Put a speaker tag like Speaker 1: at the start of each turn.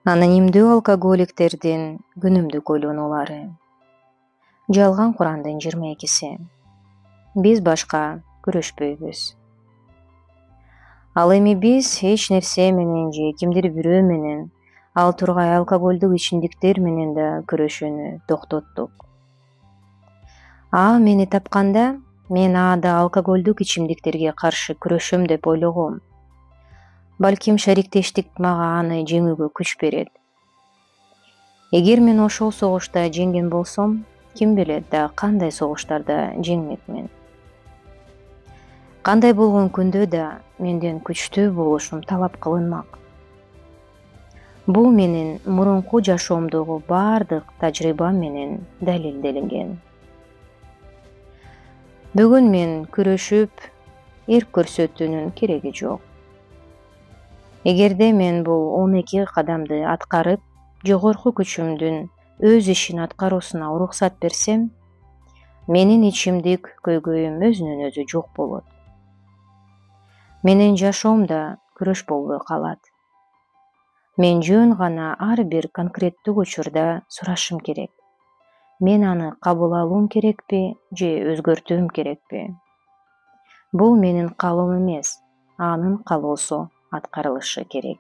Speaker 1: Анонимдүү алкоголиктердин күнүмдүк ойлонуулары. Жалган Курандын 22-си. Биз башка күрөшпөйбүз. Ал эми биз эч нерсе менен же кимдир бирөө менен, ал тургай алкоголдук ичимдиктер менен да күрөшүүнү токтоттук. Мени тапканда, мен аада алкоголдук ичимдиктерге каршы күрөшөм деп ойлогом. Балким шариктештик мага аны жеңүүгө күч берет. Эгер мен ошол согушта жеңген болсом, ким билет да кандай согуштарда жеңмекмин. Кандай болгон күндө да менден күчтүү болушум талап кылынмак. Бул менин мурунку жашоомдогу бардык тажрыйбам менен далилделинген. Бүгүн мен күрөшүп, эрк көрсөтүүнүн кереги жок. Эгерде мен бул 12 кадамды аткарып, жогорку күчүмдүн өз ишин аткаруусуна уруксат берсем, менин ичимдик көйгөйүм өзүнөн өзү жок болот. Менин жашоом да күрөш болбой калат. Мен жөн гана ар бир конкреттүү учурда сурашым керек. Мен аны кабыл алуум керекпи же өзгөртүүм керекпи? Бул менин каалоом эмес, анын каалоосу аткарылышы керек.